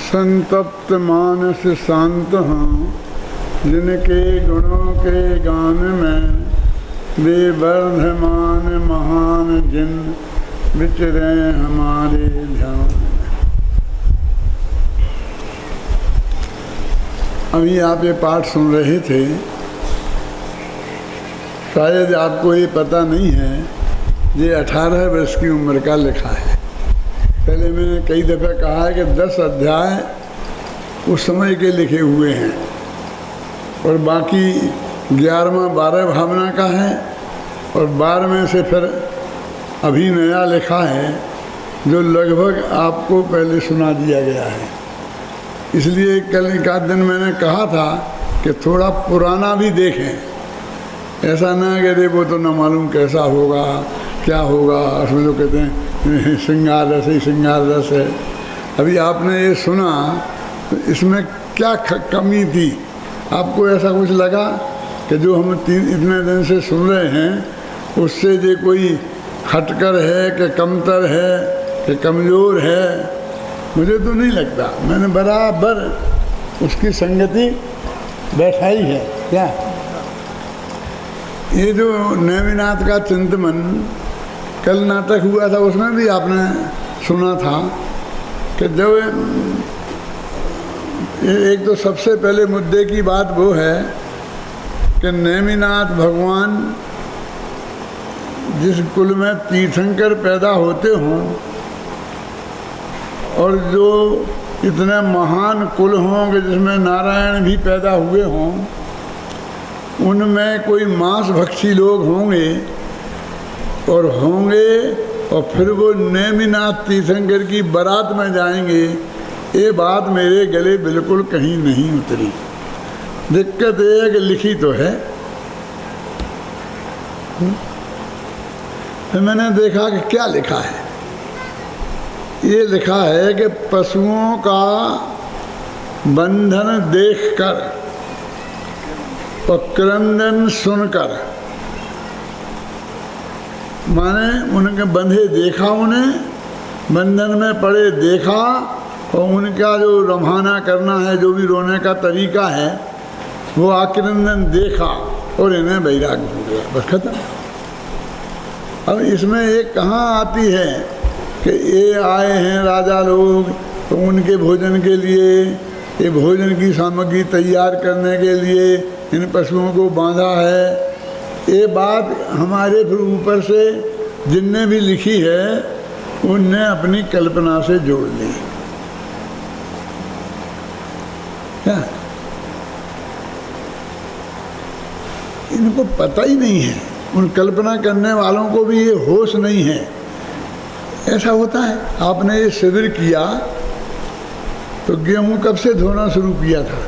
संतप्त मानस शांत हूँ, जिनके गुणों के गान में वे वर्धमान महान जिन विचरे हमारे ध्यान में। अभी आप ये पाठ सुन रहे थे, शायद आपको ये पता नहीं है, ये 18 वर्ष की उम्र का लिखा है। पहले मैंने कई दफ़े कहा है कि 10 अध्याय उस समय के लिखे हुए हैं और बाकी 11वां 12 भावना का है और 12वें से फिर अभी नया लिखा है जो लगभग आपको पहले सुना दिया गया है। इसलिए कल एक आध दिन मैंने कहा था कि थोड़ा पुराना भी देखें, ऐसा ना कि वो तो ना मालूम कैसा होगा क्या होगा, उसमें जो कहते हैं श्रृंगार रस ही श्रृंगार रस है। अभी आपने ये सुना तो इसमें क्या कमी थी? आपको ऐसा कुछ लगा कि जो हम इतने दिन से सुन रहे हैं उससे ये कोई हटकर है कि कमतर है कि कमज़ोर है? मुझे तो नहीं लगता। मैंने बराबर उसकी संगति बैठाई है। क्या ये जो नेमिनाथ का चिंतमन कल नाटक हुआ था उसमें भी आपने सुना था कि जब एक तो सबसे पहले मुद्दे की बात वो है कि नेमिनाथ भगवान जिस कुल में तीर्थंकर पैदा होते हों और जो इतने महान कुल हों कि जिसमें नारायण भी पैदा हुए हों, उनमें कोई मांस भक्षी लोग होंगे और फिर वो नेमिनाथ तीर्थंकर की बारात में जाएंगे। ये बात मेरे गले बिल्कुल कहीं नहीं उतरी। दिक्कत ये है कि लिखी तो है। फिर मैंने देखा कि क्या लिखा है। ये लिखा है कि पशुओं का बंधन देखकर और क्रंदन सुनकर, माने उनके बंधे देखा, उन्हें बंधन में पड़े देखा और उनका जो रम्हाना करना है, जो भी रोने का तरीका है, वो आक्रंदन देखा और इन्हें वैराग्य हो गया। बस खत्म। अब इसमें एक कहाँ आती है कि ये आए हैं राजा लोग तो उनके भोजन के लिए, ये भोजन की सामग्री तैयार करने के लिए इन पशुओं को बांधा है। ये बात हमारे फिर ऊपर से जिनने भी लिखी है उनने अपनी कल्पना से जोड़ ली। क्या इनको पता ही नहीं है, उन कल्पना करने वालों को भी ये होश नहीं है। ऐसा होता है। आपने ये शिविर किया तो गेहूं कब से धोना शुरू किया था?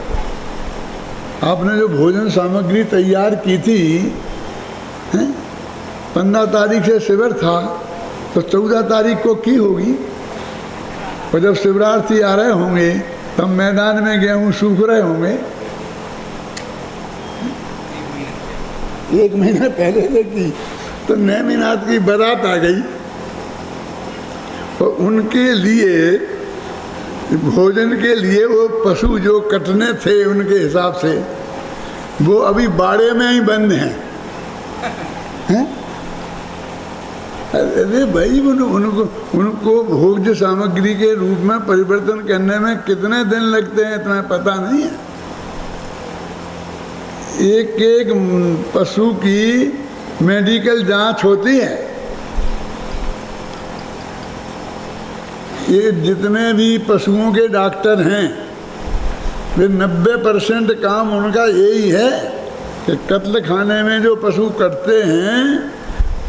आपने जो भोजन सामग्री तैयार की थी 15 तारीख से शिविर था तो 14 तारीख को की होगी। और जब शिवरार्थी आ रहे होंगे तब मैदान में गेहूं सूख रहे होंगे। 1 महीना पहले से की तो नेमिनाथ की बारात आ गई और उनके लिए भोजन के लिए वो पशु जो कटने थे उनके हिसाब से वो अभी बाड़े में ही बंद हैं। अरे भाई उनको भोज्य सामग्री के रूप में परिवर्तन करने में कितने दिन लगते हैं इतना पता नहीं है। एक एक पशु की मेडिकल जांच होती है। ये जितने भी पशुओं के डॉक्टर हैं वे 90% काम उनका यही है कि कत्ल खाने में जो पशु कटते हैं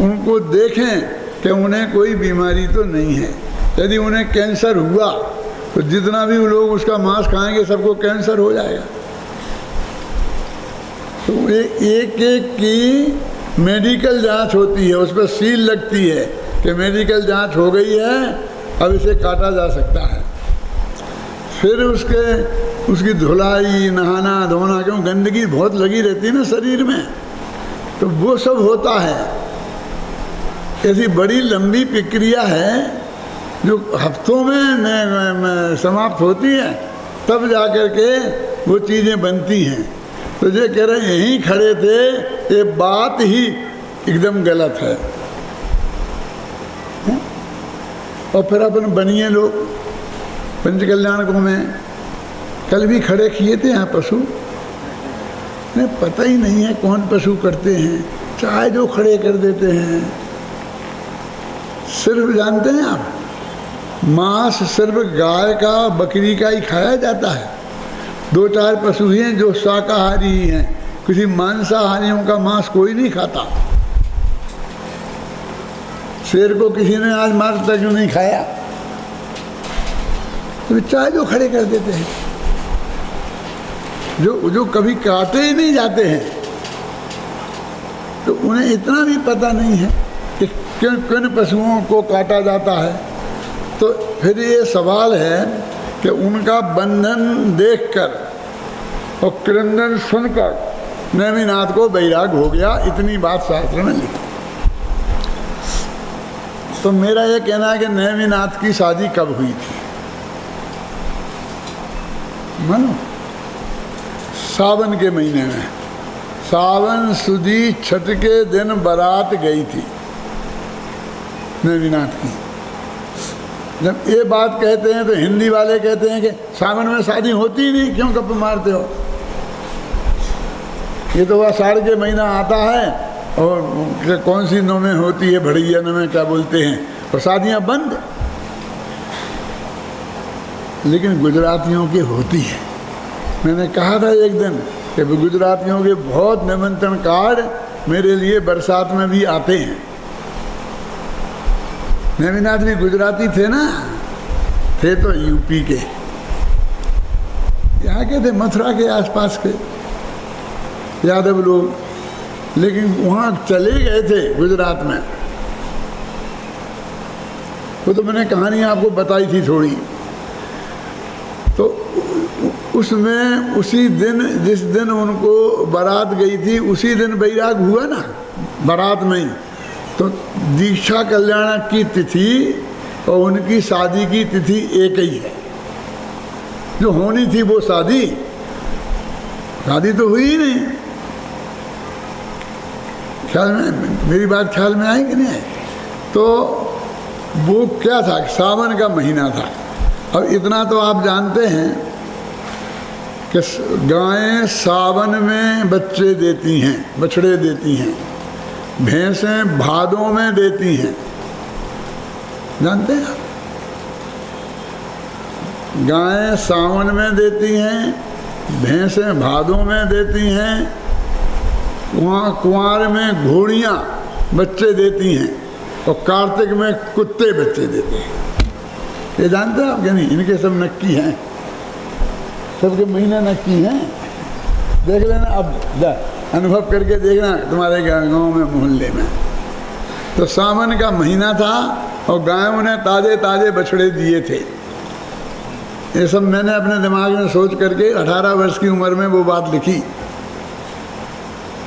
उनको देखें कि उन्हें कोई बीमारी तो नहीं है। यदि उन्हें कैंसर हुआ तो जितना भी लोग उसका मांस खाएंगे सबको कैंसर हो जाएगा। तो एक एक की मेडिकल जांच होती है, उस पर सील लगती है कि मेडिकल जांच हो गई है, अब इसे काटा जा सकता है। फिर उसकी धुलाई, नहाना धोना, क्यों गंदगी बहुत लगी रहती है ना शरीर में, तो वो सब होता है। ऐसी बड़ी लंबी प्रक्रिया है जो हफ्तों में समाप्त होती है, तब जाकर के वो चीज़ें बनती हैं। तो ये कह रहे हैं यहीं खड़े थे, ये बात ही एकदम गलत है। और फिर अपन बनिए लोग पंचकल्याणकों में कल भी खड़े किए थे यहाँ पशु, नहीं पता ही नहीं है कौन पशु करते हैं, चाहे जो खड़े कर देते हैं। सिर्फ जानते हैं आप, मांस सिर्फ गाय का बकरी का ही खाया जाता है। 2-4 पशु ही हैं जो शाकाहारी ही हैं, किसी मांसाहारियों का मांस कोई नहीं खाता। शेर को किसी ने आज मार तक नहीं खाया, तो चाहे जो खड़े कर देते हैं, जो कभी काटे ही नहीं जाते हैं, तो उन्हें इतना भी पता नहीं है कि किन पशुओं को काटा जाता है। तो फिर ये सवाल है कि उनका बंधन देखकर और क्रंदन सुनकर नेमिनाथ को वैराग हो गया। इतनी बात शास्त्र में लिखी। तो मेरा ये कहना है कि नेमिनाथ की शादी कब हुई थी? मानो सावन के महीने में, सावन सुदी छठ के दिन बारात गई थी नेमिनाथ की। जब ये बात कहते हैं तो हिंदी वाले कहते हैं कि सावन में शादी होती ही नहीं, क्यों गप मारते हो? ये तो आषाढ़ के महीना आता है और कौन सी नौमें होती है, भड़ैया नौमें क्या बोलते हैं, और शादियाँ बंद। लेकिन गुजरातियों की होती है। मैंने कहा था एक दिन कि गुजरातियों के बहुत निमंत्रण कार्ड मेरे लिए बरसात में भी आते हैं। नेमिनाथ भी गुजराती थे ना, थे तो यूपी के, यहाँ के थे, मथुरा के आसपास के यादव लोग, लेकिन वहाँ चले गए थे गुजरात में। वो तो मैंने कहानी आपको बताई थी थोड़ी। तो उसमें उसी दिन, जिस दिन उनको बारात गई थी, उसी दिन बैराग हुआ ना बारात में ही। तो दीक्षा कल्याण की तिथि और उनकी शादी की तिथि एक ही है। जो होनी थी वो शादी तो हुई ही नहीं। ख्याल में मेरी बात ख्याल में आई कि नहीं आई? तो वो क्या था, सावन का महीना था। अब इतना तो आप जानते हैं कि गायें सावन में बच्चे देती हैं, बछड़े देती हैं, भैंसें भादों में देती हैं, जानते हैं? गायें सावन में देती हैं, भैंसें भादों में देती हैं, कुंवार में घोड़ियाँ बच्चे देती हैं, और कार्तिक में कुत्ते बच्चे देते हैं। ये जानते हैं आप कि नहीं? इनके सब नक्की हैं, सबके महीने नक्की हैं। देख लेना, अब अनुभव करके देखना तुम्हारे गाँव में, मोहल्ले में। तो सावन का महीना था और गायों ने ताजे ताजे बछड़े दिए थे। ये सब मैंने अपने दिमाग में सोच करके 18 वर्ष की उम्र में वो बात लिखी।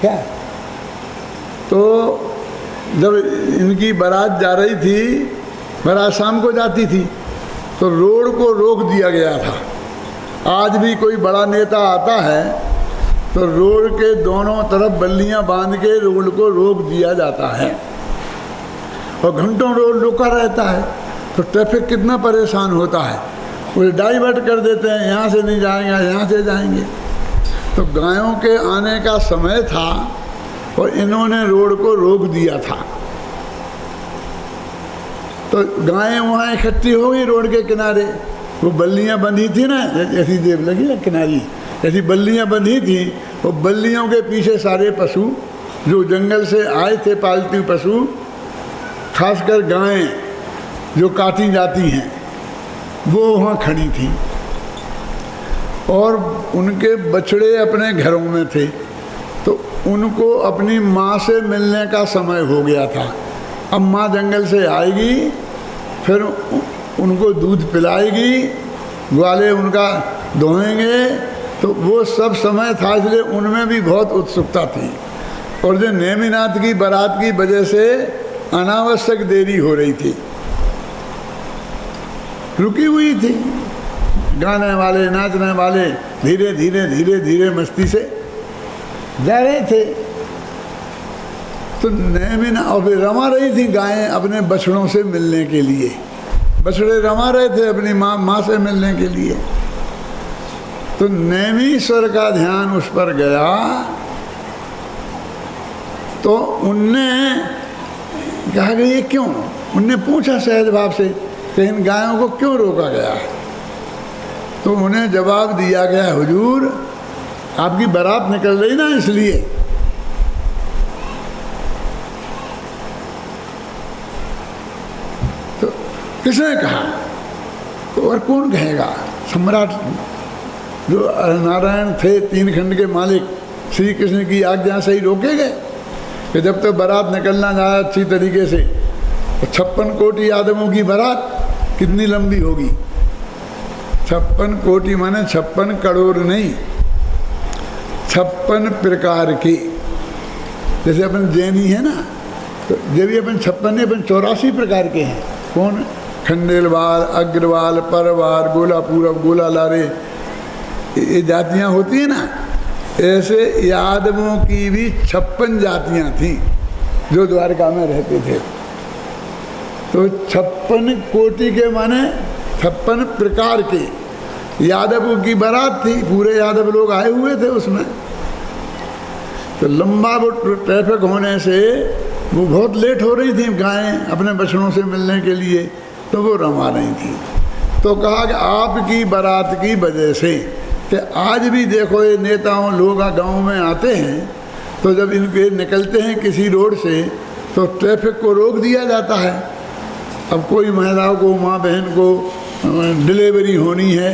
क्या? तो जब इनकी बारात जा रही थी, बारात शाम को जाती थी, तो रोड को रोक दिया गया था। आज भी कोई बड़ा नेता आता है तो रोड के दोनों तरफ बल्लियां बांध के रोड को रोक दिया जाता है, और घंटों रोड रुका रहता है। तो ट्रैफिक कितना परेशान होता है, वो डाइवर्ट कर देते हैं, यहाँ से नहीं जाएंगे, यहाँ से जाएंगे। तो गायों के आने का समय था और इन्होंने रोड को रोक दिया था। तो गायें वहाँ इकट्ठी हो गई रोड के किनारे। वो बल्लियाँ बंधी थी ना, ऐसी देव लगी ना किनारी, ऐसी बल्लियाँ बंधी थी। वो बल्लियों के पीछे सारे पशु जो जंगल से आए थे, पालतू पशु, खासकर गायें जो काटी जाती हैं, वो वहाँ खड़ी थी। और उनके बछड़े अपने घरों में थे। तो उनको अपनी माँ से मिलने का समय हो गया था। अब माँ जंगल से आएगी, फिर उनको दूध पिलाएगी, ग्वाले उनका दोहेंगे। तो वो सब समय था, इसलिए उनमें भी बहुत उत्सुकता थी। और जो नेमिनाथ की बारात की वजह से अनावश्यक देरी हो रही थी। रुकी हुई थी। गाने वाले, नाचने वाले धीरे धीरे धीरे धीरे मस्ती से जा रहे थे। तो नेमिन और फिर रमा रही थी गायें अपने बछड़ों से मिलने के लिए, बछड़े रमा रहे थे अपनी माँ से मिलने के लिए। तो नेमीश्वर का ध्यान उस पर गया तो उनने कहा कि ये क्यों, उनने पूछा सहज भाव से कि इन गायों को क्यों रोका गया। तो उन्हें जवाब दिया गया, हुजूर आपकी बारात निकल रही ना इसलिए। तो किसने कहा? तो और कौन कहेगा? सम्राट जो नारायण थे, 3 खंड के मालिक, श्री कृष्ण की आज्ञा से ही रोके गए कि जब तक बारात निकलना जाए अच्छी तरीके से। तो 56 कोटि आदमों की बारात कितनी लंबी होगी? 56 कोटि माने 56 करोड़ नहीं, 56 प्रकार की। जैसे अपन जैनी है ना, तो जब भी अपन 56 अपन 84 प्रकार के हैं। कौन? खंडेलवाल, अग्रवाल, परवार, गोला पूरब, गोला लारे, ये जातियाँ होती है ना। ऐसे यादवों की भी 56 जातियाँ थीं जो द्वारका में रहते थे। तो 56 कोटि के माने 56 प्रकार के यादवों की बारात थी, पूरे यादव लोग आए हुए थे उसमें। तो लंबा वो ट्रैफिक होने से वो बहुत लेट हो रही थी गायें अपने बछड़ों से मिलने के लिए, तो वो रमा रही थी। तो कहा कि आपकी बारात की वजह से कि आज भी देखो ये नेताओं लोग गाँव में आते हैं तो जब इनके निकलते हैं किसी रोड से तो ट्रैफिक को रोक दिया जाता है। अब कोई महिलाओं को, माँ बहन को डिलीवरी होनी है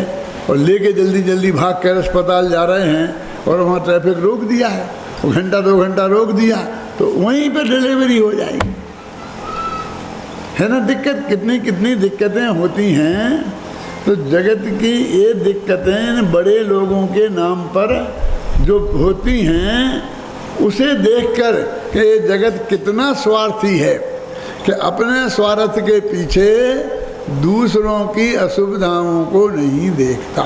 और लेके जल्दी जल्दी भाग कर अस्पताल जा रहे हैं और वहाँ ट्रैफिक रोक दिया है, वो घंटा 2 घंटा रोक दिया तो वहीं पे डिलीवरी हो जाएगी, है ना। दिक्कत कितनी कितनी दिक्कतें होती हैं। तो जगत की ये दिक्कतें बड़े लोगों के नाम पर जो होती हैं उसे देखकर कि ये जगत कितना स्वार्थी है कि अपने स्वार्थ के पीछे दूसरों की असुविधाओं को नहीं देखता।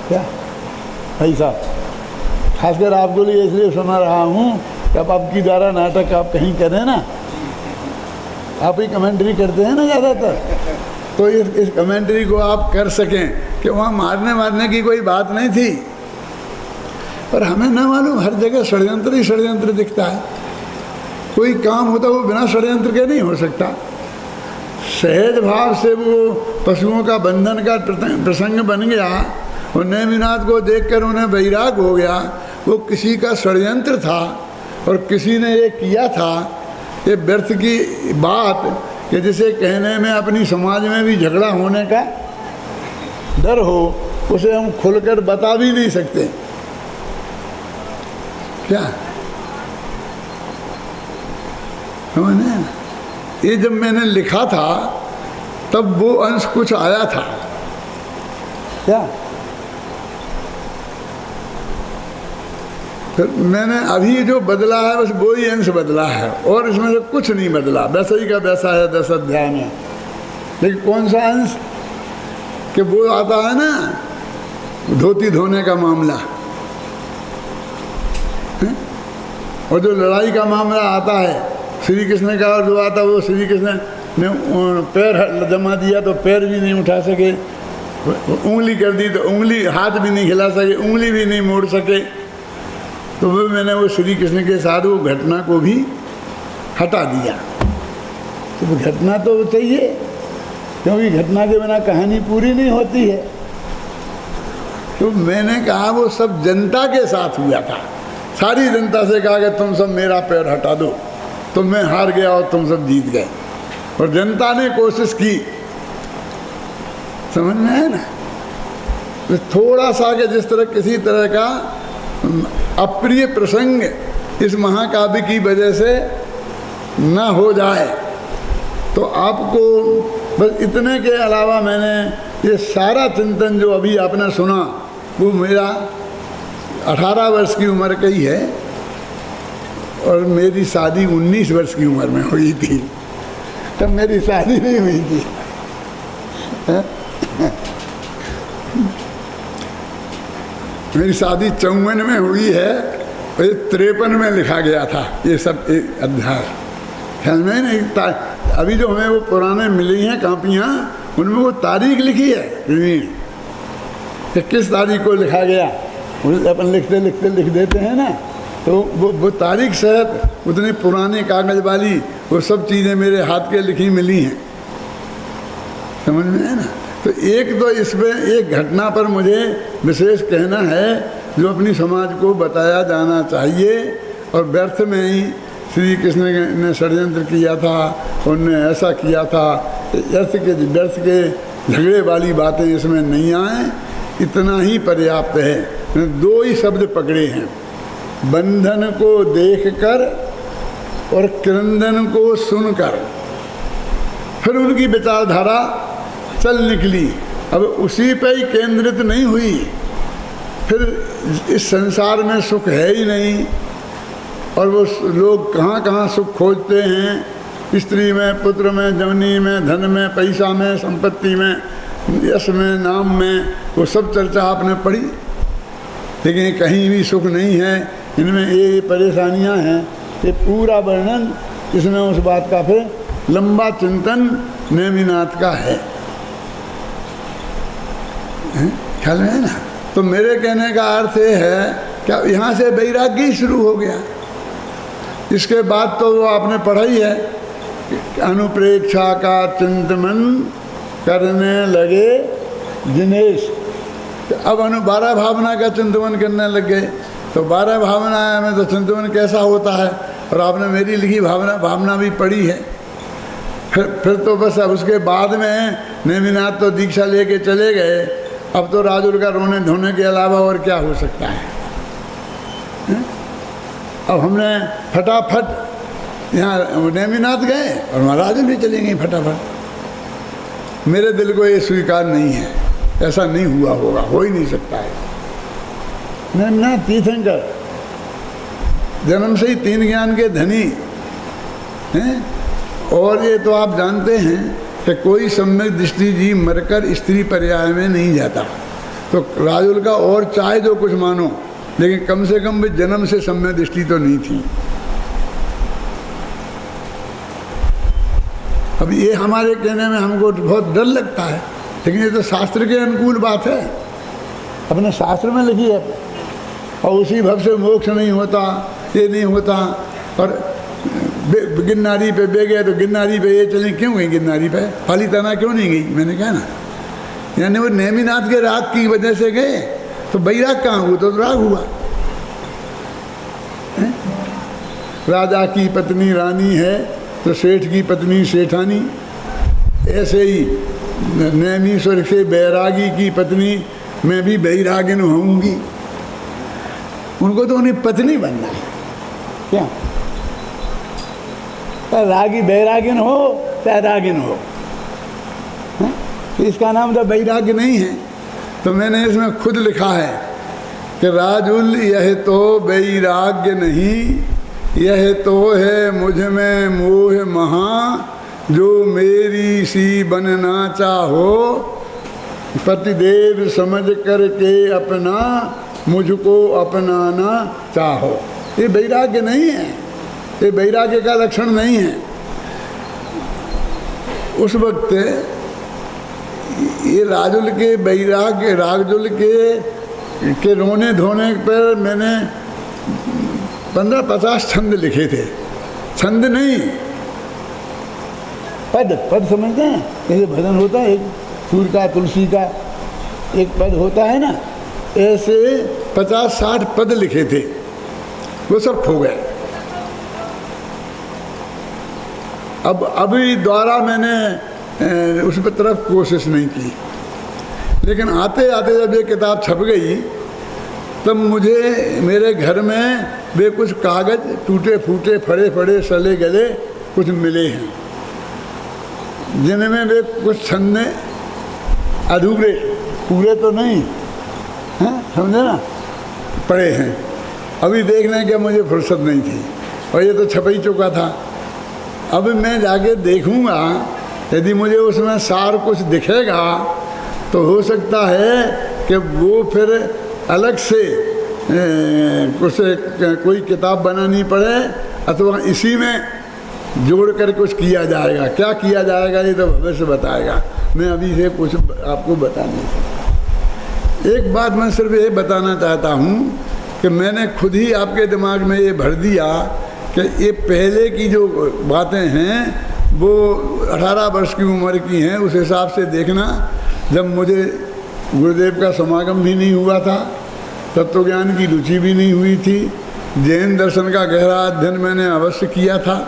क्या भाई साहब, खासकर आपको लिए इसलिए सुना रहा हूँ कि अब आपकी द्वारा नाटक आप कहीं करें ना, आप ही कमेंट्री करते हैं ना ज़्यादातर, तो इस कमेंट्री को आप कर सकें कि वहाँ मारने की कोई बात नहीं थी। पर हमें न मालूम, हर जगह षड्यंत्र ही षड्यंत्र दिखता है। कोई काम होता वो बिना षड्यंत्र के नहीं हो सकता। सहज भाव से वो पशुओं का बंधन का प्रसंग बन गया और नेमिनाथ को देखकर उन्हें वैराग हो गया। वो किसी का षड्यंत्र था और किसी ने ये किया था। ये व्यर्थ की बात कि जिसे कहने में अपनी समाज में भी झगड़ा होने का डर हो, उसे हम खुलकर बता भी नहीं सकते। क्या समझे? ये जब मैंने लिखा था तब वो अंश कुछ आया था। क्या फिर मैंने अभी जो बदला है बस वो ही अंश बदला है और इसमें से कुछ नहीं बदला, वैसा ही का वैसा है 10 अध्याय में। लेकिन कौन सा अंश कि वो आता है ना धोती धोने का मामला है? और जो लड़ाई का मामला आता है श्री कृष्ण का, और जो आता वो श्री कृष्ण ने पैर जमा दिया तो पैर भी नहीं उठा सके, उंगली कर दी तो उंगली, हाथ भी नहीं हिला सके, उंगली भी नहीं मोड़ सके। तो वो मैंने वो श्री कृष्ण के साथ वो घटना को भी हटा दिया। तो वो घटना तो चाहिए, क्योंकि घटना के बिना कहानी पूरी नहीं होती है। तो मैंने कहा वो सब जनता के साथ हुआ था। सारी जनता से कहा कि तुम सब मेरा पैर हटा दो, तो मैं हार गया और तुम सब जीत गए। और जनता ने कोशिश की, समझ में है ना। तो थोड़ा सा कि जिस तरह किसी तरह का अप्रिय प्रसंग इस महाकाव्य की वजह से न हो जाए, तो आपको बस इतने के अलावा मैंने ये सारा चिंतन जो अभी आपने सुना वो मेरा 18 वर्ष की उम्र का ही है और मेरी शादी 19 वर्ष की उम्र में हुई थी। तब मेरी शादी नहीं हुई थी। मेरी शादी 54 में हुई है और ये 53 में लिखा गया था ये सब अध्याय। ख्याल में नहीं, अभी जो हमें वो पुराने मिली हैं कापियाँ, उनमें वो तारीख लिखी है कि किस तारीख को लिखा गया। अपन लिखते लिखते लिख देते हैं ना, तो वो तारीख सहित उतनी पुराने कागज वाली वो सब चीज़ें मेरे हाथ के लिखी मिली हैं, समझ में है ना। तो एक तो इसमें एक घटना पर मुझे विशेष कहना है जो अपनी समाज को बताया जाना चाहिए, और व्यर्थ में ही श्री कृष्ण ने षड्यंत्र किया था, उनने ऐसा किया था, व्यर्थ के झगड़े वाली बातें इसमें नहीं आए, इतना ही पर्याप्त है। दो ही शब्द पकड़े हैं, बंधन को देखकर और क्रंदन को सुनकर। फिर उनकी विचारधारा चल निकली, अब उसी पे ही केंद्रित नहीं हुई। फिर इस संसार में सुख है ही नहीं, और वो लोग कहाँ कहाँ सुख खोजते हैं, स्त्री में, पुत्र में, जवनी में, धन में, पैसा में, संपत्ति में, यश में, नाम में, वो सब चर्चा आपने पढ़ी, लेकिन कहीं भी सुख नहीं है। इनमें ये परेशानियां हैं, ये पूरा वर्णन इसमें उस बात का फिर लंबा चिंतन नेमिनाथ का है, ख्याल में है ना। तो मेरे कहने का अर्थ ये है कि यहाँ से वैराग्य ही शुरू हो गया। इसके बाद तो वो आपने पढ़ा ही है, अनुप्रेक्षा का चिंतन करने लगे जिनेश। अब 12 भावना का चिंतन करने लग गए, तो 12 भावना में तो चिंतन कैसा होता है, और आपने मेरी लिखी भावना भी पढ़ी है। फिर तो बस अब उसके बाद में नेमिनाथ तो दीक्षा लेके चले गए। अब तो राजुल का रोने धोने के अलावा और क्या हो सकता है? अब हमने फटाफट यहाँ नेमिनाथ गए और वहाँ राजुल भी चले गए फटाफट। मेरे दिल को ये स्वीकार नहीं है, ऐसा नहीं हुआ होगा, हो ही नहीं सकता है। नेमिनाथ तीर्थंकर जन्म से ही 3 ज्ञान के धनी हैं, और ये तो आप जानते हैं कि कोई सम्यक दृष्टि जी मरकर स्त्री पर्याय में नहीं जाता। तो राजुल का और चाहे जो कुछ मानो, लेकिन कम से कम भी जन्म से सम्यक दृष्टि तो नहीं थी। अब ये हमारे कहने में हमको बहुत डर लगता है, लेकिन ये तो शास्त्र के अनुकूल बात है, अपने शास्त्र में लिखी है। और उसी भव से मोक्ष नहीं होता, ये नहीं होता। और गिरनारी पे बे गए तो गिरनारी पे ये चले, क्यों गई गिरनारी पे? खाली तना क्यों नहीं गई? मैंने कहा ना, यानी वो नेमिनाथ के राग की वजह से गए, तो बैराग कहाँ हुआ? तो राग हुआ। राजा की पत्नी रानी है तो सेठ की पत्नी सेठानी, ऐसे ही नेमीश्वर से बैरागी की पत्नी मैं भी बैरागिन होऊंगी। उनको तो उन्हें पत्नी बनना है क्या? रागी बैरागिन हो चाहे रागिन हो, इसका नाम तो बैराग्य नहीं है। तो मैंने इसमें खुद लिखा है कि राजुल यह तो बैराग्य नहीं, यह तो है मुझ में मोह महा, जो मेरी सी बनना चाहो, पतिदेव समझ करके अपना मुझको अपनाना चाहो। ये वैराग्य नहीं है, ये वैराग्य का लक्षण नहीं है। उस वक्त ये राजुल के वैराग्य, राजुल के रोने धोने पर मैंने 15-50 छंद लिखे थे। छंद नहीं, पद समझते हैं? जैसे भजन होता है, एक सूर का, तुलसी का एक पद होता है ना, ऐसे 50-60 पद लिखे थे, वो सब खो गए। अब अभी द्वारा मैंने उस पर तरफ कोशिश नहीं की, लेकिन आते आते जब ये किताब छप गई तब मुझे मेरे घर में वे कुछ कागज़ टूटे फूटे फड़े फड़े सले गले कुछ मिले हैं, जिनमें वे कुछ छंद अधूरे, पूरे तो नहीं हैं, समझे ना, पड़े हैं। अभी देखने के मुझे फुर्सत नहीं थी, और ये तो छप ही चुका था। अब मैं जाके देखूंगा यदि मुझे उसमें सार कुछ दिखेगा तो हो सकता है कि वो फिर अलग से कुछ कोई किताब बनानी पड़े अथवा इसी में जोड़ कर कुछ किया जाएगा। क्या किया जाएगा ये तो भविष्य बताएगा, मैं अभी से कुछ आपको बता नहीं सकता। एक बात मैं सिर्फ ये बताना चाहता हूँ कि मैंने खुद ही आपके दिमाग में ये भर दिया कि ये पहले की जो बातें हैं वो 18 वर्ष की उम्र की हैं। उस हिसाब से देखना, जब मुझे गुरुदेव का समागम भी नहीं हुआ था, तत्वज्ञान की रुचि भी नहीं हुई थी, जैन दर्शन का गहरा अध्ययन मैंने अवश्य किया था,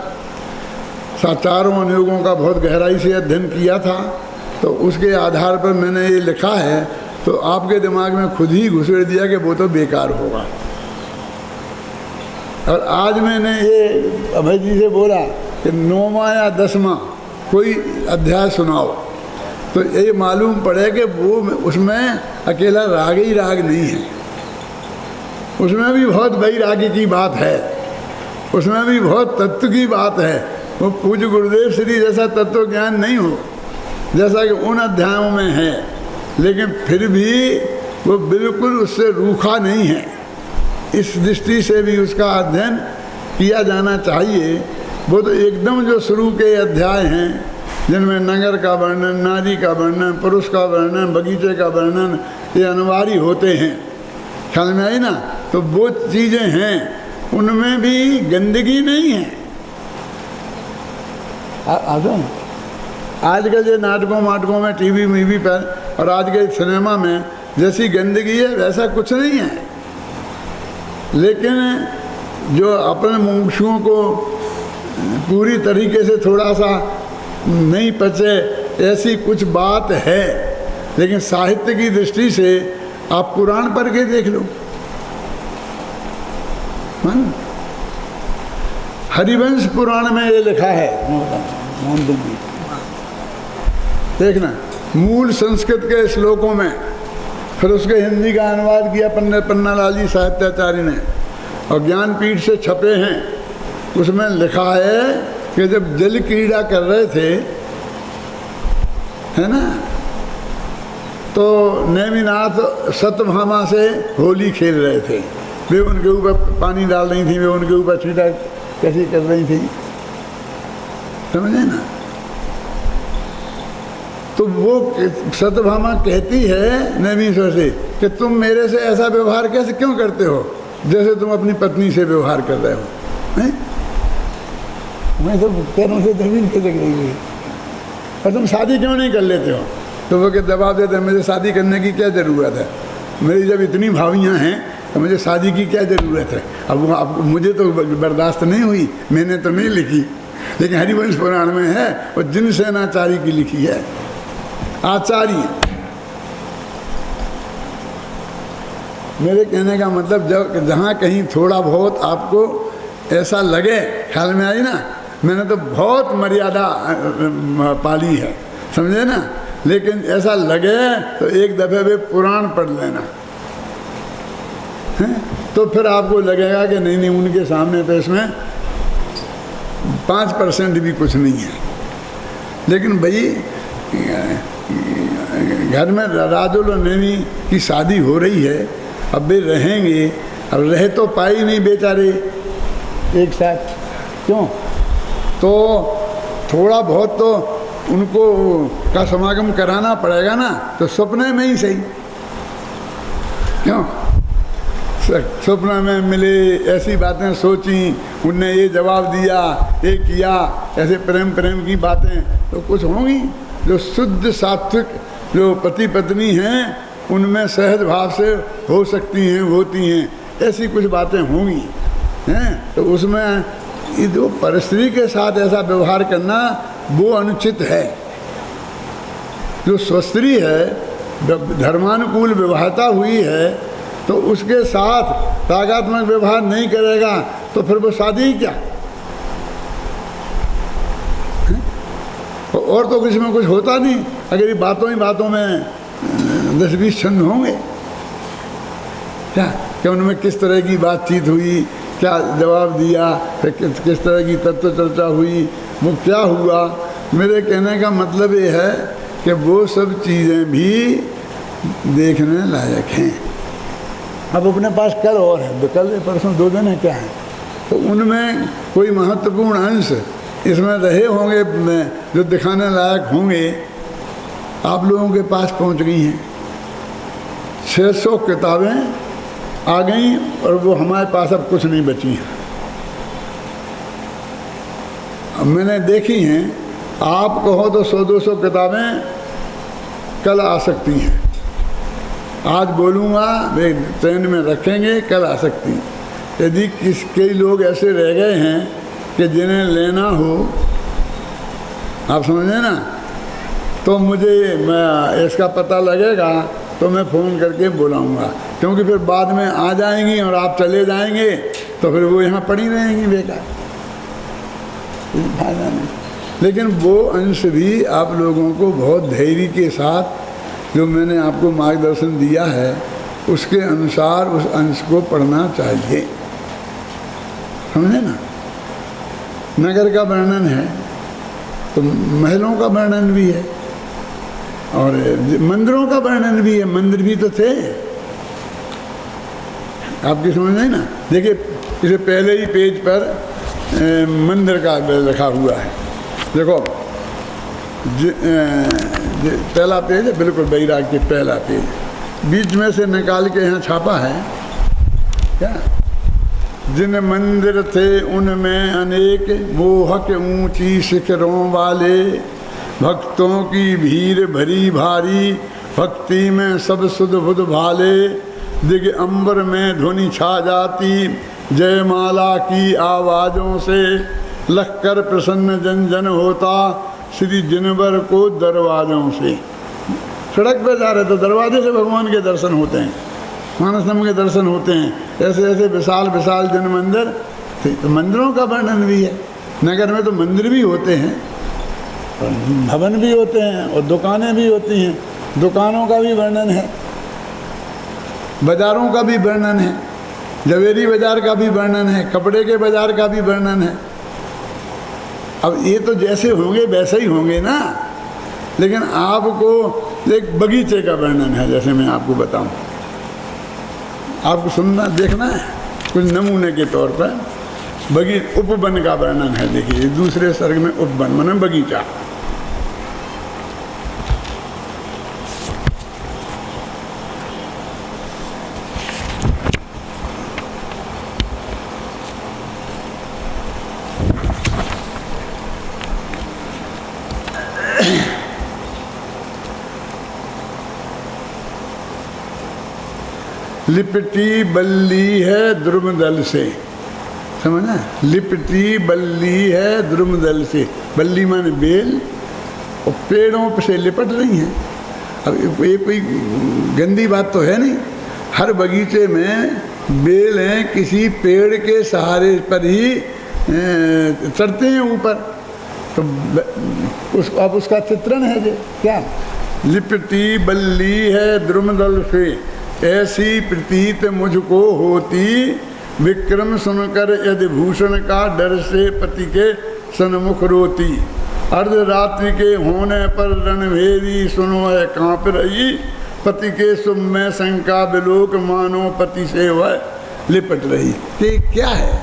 चारों अनुयोगों का बहुत गहराई से अध्ययन किया था, तो उसके आधार पर मैंने ये लिखा है। तो आपके दिमाग में खुद ही घुसेड़ दिया कि वो तो बेकार होगा। और आज मैंने ये अभय जी से बोला कि 9वां या 10वां कोई अध्याय सुनाओ, तो ये मालूम पड़े कि वो उसमें अकेला राग ही राग नहीं है, उसमें भी बहुत वैराग्य की बात है, उसमें भी बहुत तत्व की बात है। वो पूज्य गुरुदेव श्री जैसा तत्व ज्ञान नहीं हो जैसा कि उन अध्यायों में है, लेकिन फिर भी वो बिल्कुल उससे रूखा नहीं है। इस दृष्टि से भी उसका अध्ययन किया जाना चाहिए। वो तो एकदम जो शुरू के अध्याय हैं जिनमें नगर का वर्णन, नारी का वर्णन, पुरुष का वर्णन, बगीचे का वर्णन, ये अनिवार्य होते हैं। ख्याल में आई ना? तो वो चीज़ें हैं, उनमें भी गंदगी नहीं है। आजकल जो नाटकों में टीवी मीवी पर और आज के सिनेमा में जैसी गंदगी है वैसा कुछ नहीं है, लेकिन जो अपने मुमुक्षुओं को पूरी तरीके से थोड़ा सा नहीं पचे ऐसी कुछ बात है। लेकिन साहित्य की दृष्टि से आप पुराण पढ़ के देख लो। हरिवंश पुराण में ये लिखा है, देखना, मूल संस्कृत के श्लोकों में, फिर उसके हिंदी का अनुवाद किया पंडित पन्नालाल साहित्याचार्य ने, और ज्ञानपीठ से छपे हैं। उसमें लिखा है कि जब जल क्रीड़ा कर रहे थे, है ना, तो नेमिनाथ सत्यभामा से होली खेल रहे थे। वे उनके ऊपर पानी डाल रही थी, वे उनके ऊपर छींटा कैसी कर रही थी, समझे ना? तो वो सत्यभामा कहती है नेमिश्वर से कि तुम मेरे से ऐसा व्यवहार कैसे क्यों करते हो जैसे तुम अपनी पत्नी से व्यवहार कर रहे हो। मैं तो पैरों से जमीन पे लग रही हुई, और तुम शादी क्यों नहीं कर लेते हो? तो वो के जवाब देते हैं, मुझे शादी करने की क्या ज़रूरत है, मेरी जब इतनी भावियाँ हैं तो मुझे शादी की क्या ज़रूरत है। अब मुझे तो बर्दाश्त नहीं हुई, मैंने तो नहीं लिखी, लेकिन हरिवंश पुराण में है, और जिन सेनाचारी की लिखी है, आचार्य। मेरे कहने का मतलब जब जहाँ कहीं थोड़ा बहुत आपको ऐसा लगे, ख्याल में आई ना, मैंने तो बहुत मर्यादा पाली है, समझे ना, लेकिन ऐसा लगे तो एक दफ़े वे पुराण पढ़ लेना है, तो फिर आपको लगेगा कि नहीं उनके सामने तो इसमें 5% भी कुछ नहीं है। लेकिन भाई घर में राजुल और नैनी की शादी हो रही है, अब वे रहेंगे, अब रह तो पाई नहीं बेचारे एक साथ, क्यों? तो थोड़ा बहुत तो उनको का समागम कराना पड़ेगा ना, तो सपने में ही सही, क्यों? सपना में मिले, ऐसी बातें सोची, उनने ये जवाब दिया, ये किया, ऐसे प्रेम की बातें तो कुछ होंगी। जो शुद्ध सात्विक जो पति पत्नी हैं उनमें सहज भाव से हो सकती हैं, होती हैं, ऐसी कुछ बातें होंगी हैं। तो उसमें ये जो परस्त्री के साथ ऐसा व्यवहार करना वो अनुचित है। जो स्वस्त्री है, धर्मानुकूल व्यवहारता हुई है, तो उसके साथ रागात्मक व्यवहार नहीं करेगा तो फिर वो शादी ही क्या? और तो किसी में कुछ होता नहीं, अगर ये बातों ही बातों में 10-20 छंद होंगे क्या? क्या उनमें किस तरह की बातचीत हुई, क्या जवाब दिया, फिर किस तरह की तत्व चर्चा हुई, वो क्या हुआ, मेरे कहने का मतलब ये है कि वो सब चीज़ें भी देखने लायक हैं। अब अपने पास कल और है, कल परसों 2 दिन है क्या है, तो उनमें कोई महत्वपूर्ण अंश इसमें रहे होंगे जो दिखाने लायक होंगे, आप लोगों के पास पहुंच गई हैं। 600 किताबें आ गई और वो हमारे पास अब कुछ नहीं बची हैं। अब मैंने देखी हैं, आप कहो तो 100-200 किताबें कल आ सकती हैं। आज बोलूँगा वे ट्रेन में रखेंगे, कल आ सकती हैं। यदि कई लोग ऐसे रह गए हैं कि जिन्हें लेना हो, आप समझे ना, तो मुझे इसका पता लगेगा तो मैं फ़ोन करके बुलाऊंगा, क्योंकि फिर बाद में आ जाएंगी और आप चले जाएंगे तो फिर वो यहाँ पड़ी रहेंगी बेकार, फायदा नहीं। लेकिन वो अंश भी आप लोगों को बहुत धैर्य के साथ जो मैंने आपको मार्गदर्शन दिया है उसके अनुसार उस अंश को पढ़ना चाहिए, समझे ना। नगर का वर्णन है तो महलों का वर्णन भी है और मंदिरों का वर्णन भी है। मंदिर भी तो थे, आपकी समझ नहीं ना। देखिए इसे पहले ही पेज पर मंदिर का लिखा हुआ है, देखो पहला पेज है, बिल्कुल बैराग के पहला पेज, बीच में से निकाल के यहाँ छापा है क्या। जिन मंदिर थे उनमें अनेक मोहक ऊंची शिखरों वाले, भक्तों की भीड़ भरी भारी, भक्ति में सब सुध बुध भाले, दिग अंबर में ध्वनि छा जाती, जयमाला की आवाज़ों से लखकर प्रसन्न जन जन होता, श्री जिनवर को दरवाज़ों से। सड़क पर जा रहे तो दरवाजे से भगवान के दर्शन होते हैं, मानसम के दर्शन होते हैं। ऐसे ऐसे विशाल विशाल जन मंदिर थे। तो मंदिरों का वर्णन भी है। नगर में तो मंदिर भी होते हैं, भवन भी होते हैं और दुकानें भी होती हैं। दुकानों का भी वर्णन है, बाज़ारों का भी वर्णन है, जवेरी बाज़ार का भी वर्णन है, कपड़े के बाज़ार का भी वर्णन है। अब ये तो जैसे होंगे वैसे ही होंगे ना, लेकिन आपको एक बगीचे का वर्णन है, जैसे मैं आपको बताऊं, आपको सुनना देखना है कुछ नमूने के तौर पर। उपवन का वर्णन है, देखिए दूसरे सर्ग में उपवन माने बगीचा। लिपटी बल्ली है द्रुमदल से, समझना। लिपटी बल्ली है द्रुमदल से, बल्ली माने बेल, और पेड़ों से लिपट रही हैं। अब ये कोई गंदी बात तो है नहीं। हर बगीचे में बेलें किसी पेड़ के सहारे पर ही चढ़ते हैं ऊपर, तो अब उसका चित्रण है जो क्या। लिपटी बल्ली है द्रुमदल से, ऐसी प्रतीत मुझको होती, विक्रम सुनकर यदि भूषण का डर से पति के सन्मुख रोती। अर्धरात्रि के होने पर रणभेरी सुनो है कांप रही, पति के शुभ में शंका बिलोक मानो पति से वह लिपट रही। ये क्या है,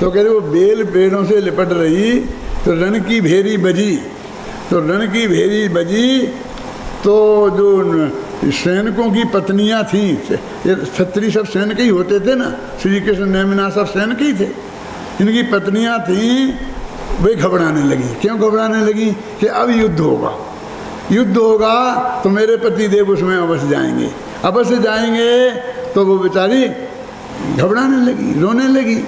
तो कह रहे वो बेल पेड़ों से लिपट रही, तो रण की भेरी बजी। तो रण की भेरी बजी तो जो सैनिकों की पत्नियां थीं, ये क्षत्रिय सब सैनिक ही होते थे ना, श्री कृष्ण नेमिना सब सैनिक ही थे। इनकी पत्नियां थीं, वे घबराने लगी। क्यों घबराने लगी कि अब युद्ध होगा, युद्ध होगा तो मेरे पति देव उसमें अवश्य जाएंगे, अवश्य जाएंगे। तो वो बेचारी घबराने लगी, रोने लगी,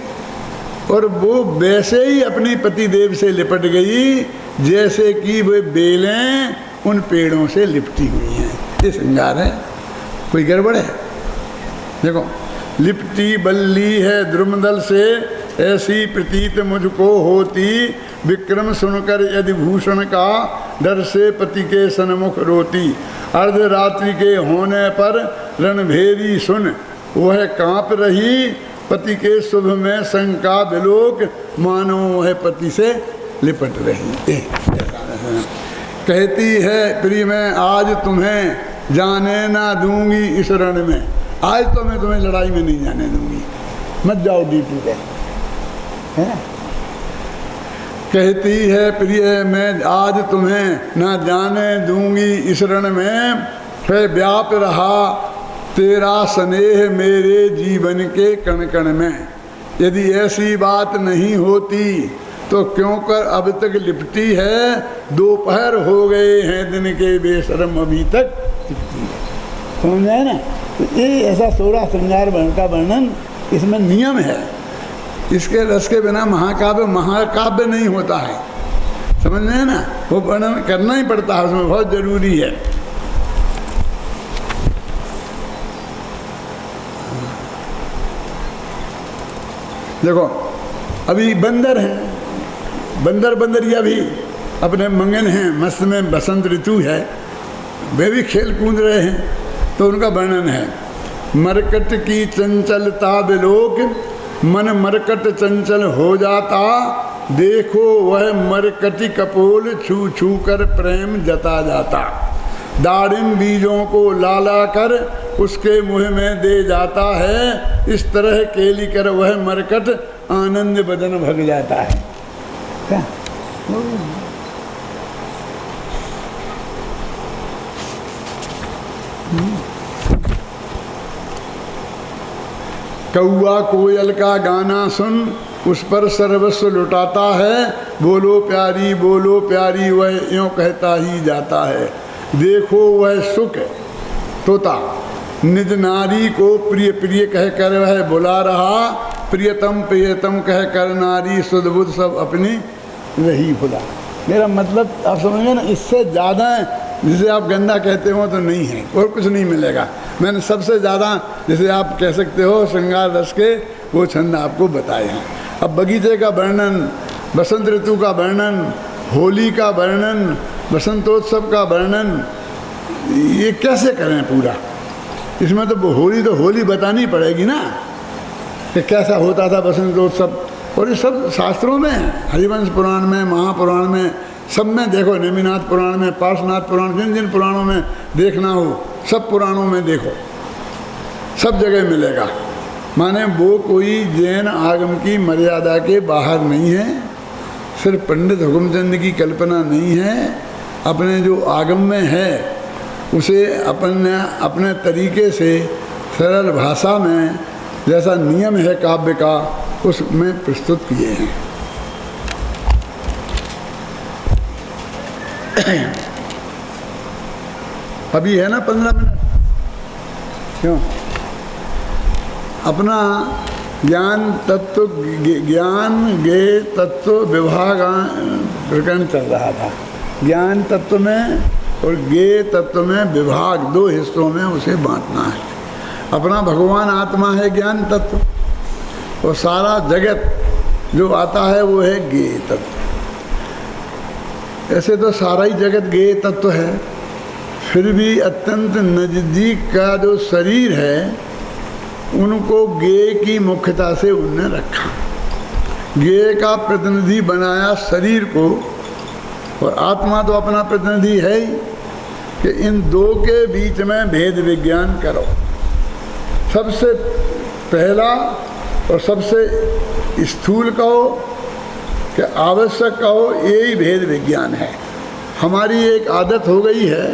और वो वैसे ही अपने पति देव से लिपट गई जैसे कि वे बेलें उन पेड़ों से लिपटी हुई हैं। ये श्रृंगार है, कोई गड़बड़ है। देखो, लिपटी बल्ली है द्रुमदल से, ऐसी प्रतीत मुझको होती, विक्रम सुनकर यदि भूषण का डर से पति के सन्मुख रोती। अर्धरात्रि के होने पर रणभेरी सुन वह कांप रही, पति के शुभ में शंका बिलोक मानो वह पति से लिपट रही। ऐसा है। कहती है प्रिय मैं आज तुम्हें जाने ना दूंगी इस रण में, आज तो मैं तुम्हें लड़ाई में नहीं जाने दूंगी, मत जाओ ड्यूटी पे, है ना। कहती है प्रिय मैं आज तुम्हें ना जाने दूंगी इस रण में, फिर व्याप रहा तेरा स्नेह मेरे जीवन के कण कण में। यदि ऐसी बात नहीं होती तो क्यों कर अब तक लिपटी है, दोपहर हो गए हैं दिन के बेशरम अभी तक चिपटी है। समझ आए ना। तो ये ऐसा 16 श्रृंगार वर्ण का वर्णन, इसमें नियम है, इसके रस के बिना महाकाव्य नहीं होता है। समझ में है ना, वो वर्णन करना ही पड़ता है, उसमें बहुत जरूरी है। देखो अभी बंदर हैं, बंदरिया भी अपने मंगन हैं, मस्त में बसंत ऋतु है, वे भी खेल कूद रहे हैं, तो उनका वर्णन है। मरकट की चंचलता बिलोक, मन मरकट चंचल हो जाता, देखो वह मरकटी कपोल छू छू कर प्रेम जता जाता। दाड़िम बीजों को लाला कर उसके मुँह में दे जाता है, इस तरह केली कर वह मरकट आनंद बदन भग जाता है। क्या? कौआ कोयल का गाना सुन उस पर सर्वस्व लुटाता है, बोलो प्यारी वह यूँ कहता ही जाता है। देखो वह सुख तोता निज नारी को प्रिय प्रिय कह कर वह बुला रहा, प्रियतम कह कर नारी सुध बुध सब अपनी रही भुला। मेरा मतलब आप समझेंगे ना, इससे ज़्यादा जिसे आप गंदा कहते हो तो नहीं है, और कुछ नहीं मिलेगा। मैंने सबसे ज़्यादा जिसे आप कह सकते हो श्रृंगार रस के वो छंद आपको बताए हैं। अब बगीचे का वर्णन, बसंत ऋतु का वर्णन, होली का वर्णन, बसंतोत्सव का वर्णन, ये कैसे करें पूरा? इसमें तो होली बतानी पड़ेगी ना कि कैसा होता था बसंतोत्सव। और ये सब शास्त्रों में है, हरिवंश पुराण में, महापुराण में, सब में देखो, नेमिनाथ पुराण में, पार्श्वनाथ पुराण, जिन जिन पुराणों में देखना हो सब पुराणों में देखो, सब जगह मिलेगा। माने वो कोई जैन आगम की मर्यादा के बाहर नहीं है, सिर्फ पंडित हुकुमचंद की कल्पना नहीं है। अपने जो आगम में है उसे अपने तरीके से सरल भाषा में जैसा नियम है काव्य का उसमें प्रस्तुत किए हैं। अभी है ना 15 मिनट, क्यों? अपना ज्ञान गे तत्व विभाग प्रकरण चल रहा था। ज्ञान तत्व में और गे तत्व में विभाग, 2 हिस्सों में उसे बांटना है। अपना भगवान आत्मा है ज्ञान तत्व, और सारा जगत जो आता है वो है गे तत्व। ऐसे तो सारा ही जगत गे तत्व है, फिर भी अत्यंत नज़दीक का जो शरीर है उनको गे की मुख्यता से उनने रखा, गे का प्रतिनिधि बनाया शरीर को, और आत्मा तो अपना प्रतिनिधि है ही कि इन दो के बीच में भेद विज्ञान करो। सबसे पहला और सबसे स्थूल कहो कि आवश्यक कहो, यही भेद विज्ञान है। हमारी एक आदत हो गई है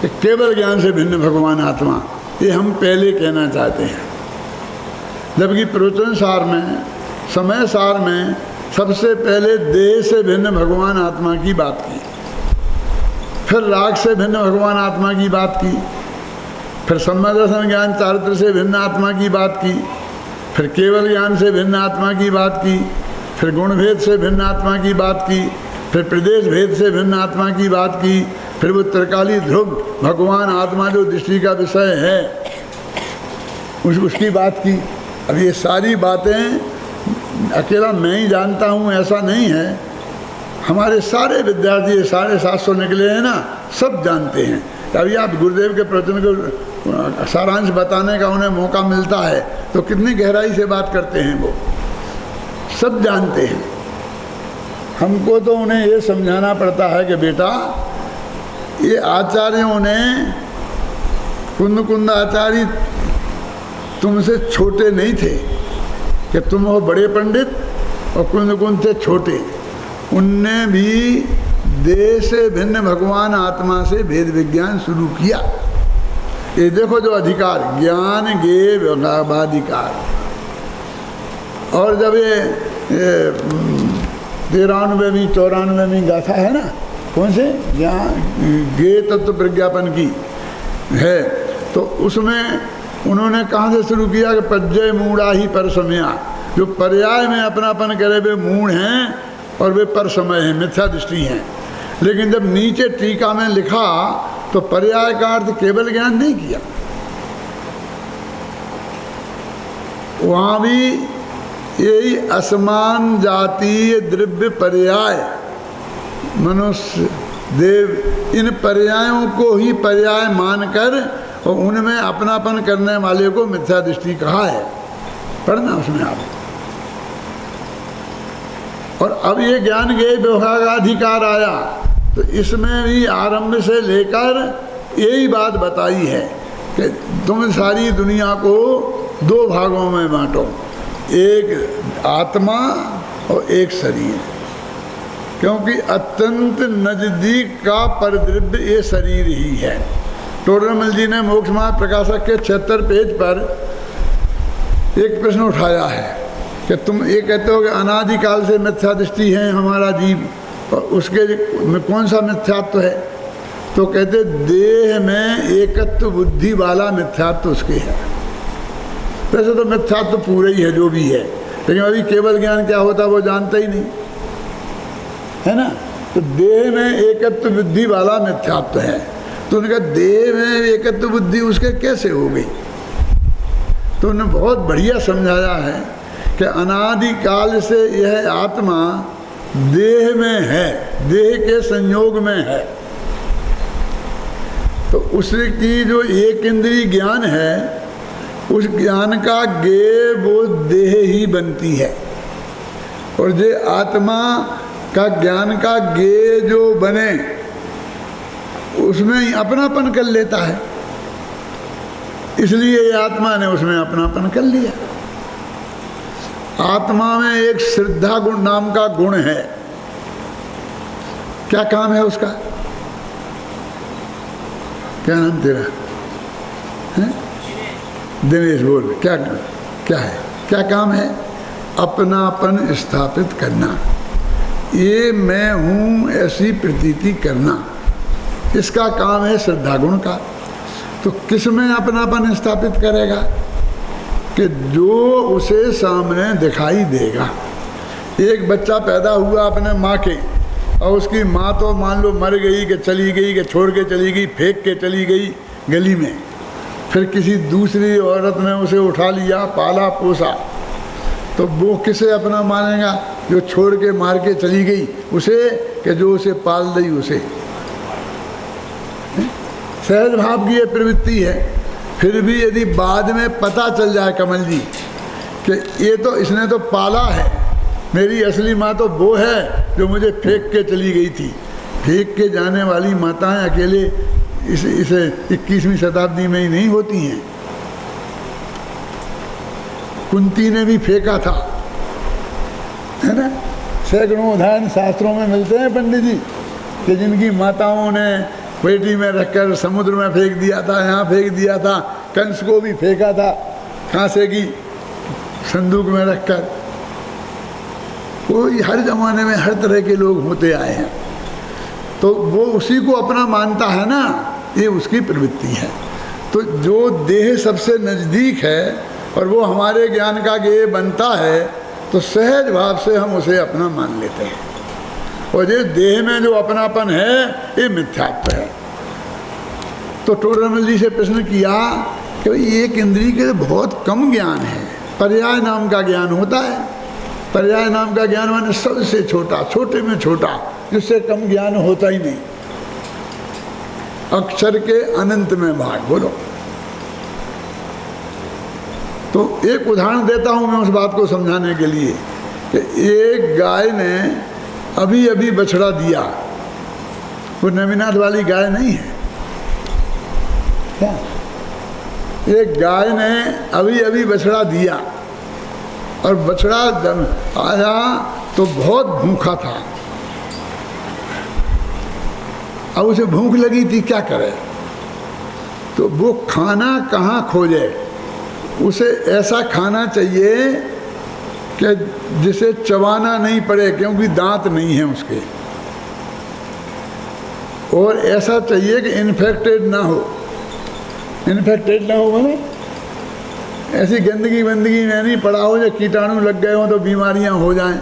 कि केवल ज्ञान से भिन्न भगवान आत्मा, ये हम पहले कहना चाहते हैं, जबकि प्रवचन सार में, समय सार में सबसे पहले देह से भिन्न भगवान आत्मा की बात की, फिर राग से भिन्न भगवान आत्मा की बात की, फिर सम्यदर्शन ज्ञान चारित्र से भिन्न आत्मा की बात की, फिर केवल ज्ञान से भिन्न आत्मा की बात की, फिर गुण भेद से भिन्न आत्मा की बात की, फिर प्रदेश भेद से भिन्न आत्मा की बात की, फिर वो त्रिकाली ध्रुव भगवान आत्मा जो दृष्टि का विषय है उसकी बात की। अब ये सारी बातें अकेला मैं ही जानता हूँ ऐसा नहीं है, हमारे सारे विद्यार्थी 750 निकले हैं ना, सब जानते हैं। अभी आप गुरुदेव के प्रवचन को सारांश बताने का उन्हें मौका मिलता है तो कितनी गहराई से बात करते हैं, वो सब जानते हैं। हमको तो उन्हें ये समझाना पड़ता है कि बेटा ये आचार्यों ने, कुंद आचार्य तुमसे छोटे नहीं थे कि तुम हो बड़े पंडित और कुंद थे छोटे। उनने भी देह से भिन्न भगवान आत्मा से भेद विज्ञान शुरू किया। ये देखो जो अधिकार, ज्ञान गे भावाधिकार। और जब ये 93वीं 94वीं गाथा है ना, कौन से ज्ञान गे तत्व प्रज्ञापन की है, तो उसमें उन्होंने कहाँ से शुरू किया कि पज्जय मूढ़ा ही पर समया। जो पर्याय में अपनापन करे वे मूढ़ हैं और वे पर समय हैं, मिथ्या दृष्टि हैं। लेकिन जब नीचे टीका में लिखा तो पर्याय का अर्थ केवल ज्ञान नहीं किया, वहाँ भी यही असमान जातीय द्रव्य पर्याय मनुष्य देव, इन पर्यायों को ही पर्याय मानकर और उनमें अपनापन करने वाले को मिथ्या दृष्टि कहा है। पढ़ना उसमें आप। और अब ये ज्ञान के व्यवहार का अधिकार आया तो इसमें भी आरंभ से लेकर यही बात बताई है कि तुम सारी दुनिया को दो भागों में बांटो, एक आत्मा और एक शरीर। क्योंकि अत्यंत नजदीक का परद्रव्य ये शरीर ही है। टोडरमल जी ने मोक्ष मार्ग प्रकाशक के 76 पेज पर एक प्रश्न उठाया है कि तुम ये कहते हो कि अनादिकाल से मिथ्या दृष्टि है हमारा जीव, और उसके में कौन सा मिथ्यात्व है? तो कहते देह में एकत्व बुद्धि वाला मिथ्यात्व उसके है। वैसे तो मिथ्यात्व पूरा ही है जो भी है, लेकिन अभी केवल ज्ञान क्या होता है वो जानता ही नहीं है ना। तो देह में एकत्व बुद्धि वाला मिथ्यात्व है। तो उनका देह में एकत्व बुद्धि उसके कैसे हो गई? तो उन्होंने बहुत बढ़िया समझाया है कि अनादिकाल से यह आत्मा देह में है, देह के संयोग में है। तो उसकी जो एक इंद्रिय ज्ञान है, उस ज्ञान का गे वो देह ही बनती है। और जो आत्मा का ज्ञान का गे जो बने उसमें अपनापन कर लेता है, इसलिए आत्मा ने उसमें अपनापन कर लिया। आत्मा में एक श्रद्धा गुण नाम का गुण है। क्या काम है उसका? क्या नाम तेरा है? दिनेश बोल। क्या क्या है? क्या काम है? अपनापन स्थापित करना, ये मैं हूँ ऐसी प्रतीति करना, इसका काम है श्रद्धा गुण का। तो किस में अपनापन स्थापित करेगा? कि जो उसे सामने दिखाई देगा। एक बच्चा पैदा हुआ अपने माँ के, और उसकी माँ तो मान लो मर गई कि चली गई, कि छोड़ के चली गई, फेंक के चली गई गली में, फिर किसी दूसरी औरत ने उसे उठा लिया, पाला पोसा, तो वो किसे अपना मानेगा? जो छोड़ के मार के चली गई उसे, कि जो उसे पाल दी उसे? सहज भाव की ये प्रवृत्ति है। फिर भी यदि बाद में पता चल जाए कमल जी कि ये तो इसने तो पाला है, मेरी असली माँ तो वो है जो मुझे फेंक के चली गई थी। फेंक के जाने वाली माताएं अकेले इसे 21वीं शताब्दी में ही नहीं होती हैं। कुंती ने भी फेंका था, है ना। सैकड़ों उदाहरण शास्त्रों में मिलते हैं पंडित जी कि जिनकी माताओं ने पेटी में रखकर समुद्र में फेंक दिया था, यहाँ फेंक दिया था, कंस को भी फेंका था कांसे की संदूक में रखकर। कोई हर जमाने में हर तरह के लोग होते आए हैं, तो वो उसी को अपना मानता है ना, ये उसकी प्रवृत्ति है। तो जो देह सबसे नज़दीक है और वो हमारे ज्ञान का गेय बनता है, तो सहज भाव से हम उसे अपना मान लेते हैं। और ये देह में जो अपनापन है ये मिथ्यात्व है। तो टोडरमल जी से प्रश्न किया कि भाई एक इंद्रिय के बहुत कम ज्ञान है, पर्याय नाम का ज्ञान होता है। पर्याय नाम का ज्ञान माने सबसे छोटा, छोटे में छोटा, जिससे कम ज्ञान होता ही नहीं। अक्षर के अनंत में भाग। बोलो। तो एक उदाहरण देता हूँ मैं उस बात को समझाने के लिए कि एक गाय ने अभी अभी बछड़ा दिया, वो नेमिनाथ वाली गाय नहीं है क्या? एक गाय ने अभी अभी बछड़ा दिया और बछड़ा जब आया तो बहुत भूखा था। अब उसे भूख लगी थी, क्या करे? तो वो खाना कहाँ खोजे? उसे ऐसा खाना चाहिए कि जिसे चबाना नहीं पड़े, क्योंकि दांत नहीं है उसके, और ऐसा चाहिए कि इन्फेक्टेड ना हो। इन्फेक्टेड ना हो मैंने ऐसी गंदगी वंदगी में नहीं पड़ा हो जो कीटाणु लग गए हो तो बीमारियां हो जाएं।